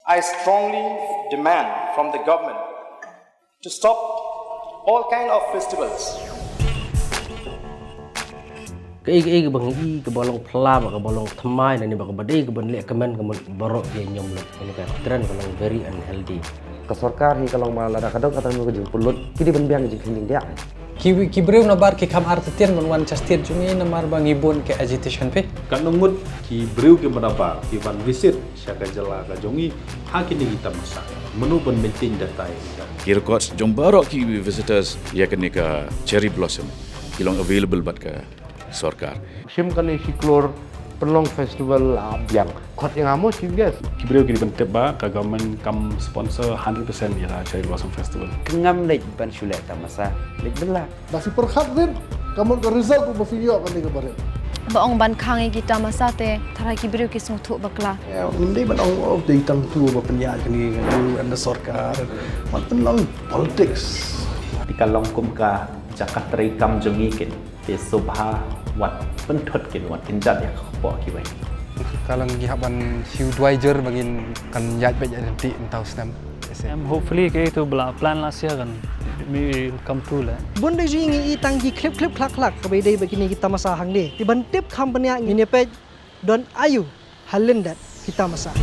I strongly demand from the government to stop all kind of festivals. Cái bang cái bolong pla cái bolong thamai nani bang badai cái ban le kaman kaman borok dia nyom lu ini kan trend kalau very unhealthy. Kesorkar hi kalau malah kadang kata nu kejung pulut kini ban biang kejung kini dia. Ki breu na bar ki kam artetian wan chastian jungi na mar bang ibon ke agitation pe. Kan nungut ki breu ke menapa ki van visit syaka jela ka jongi hakini kita masak. Menu ban maintain data ini. Ki records jong barok ki visitors ya kan ka cherry blossom kilong available bat ka Sorkar. Sim kan isi klor penlong festival biang. Kot yang amo sih guys. Ki breu ki ban teba ka government kam sponsor 100% ira cherry blossom festival. Kengam lek ban syulek ta masa lek bela. Nasi perkhat din. Kamu ke result ku bervideo kan ni kabar. Baong ban khangi kita masate thara ki breu ki sung thu bakla. Hindi ban ong dei tang tu ba penya kini anda Sorkar. Man penlong politics. Di kalong kum ka jakat teri kam jongi kin. Di subha wat pentot kin wat tinjat ya kho ki bai. Kalau gihaban siu advisor bagin kan yat be nanti entau snam. Hopefully ke itu bela plan last year kan will come true lah. Bunda jingi itang gi klip klak kabai dei begini kita masahang deh. Di ban tip company ini pe don ayu halendat kita masah.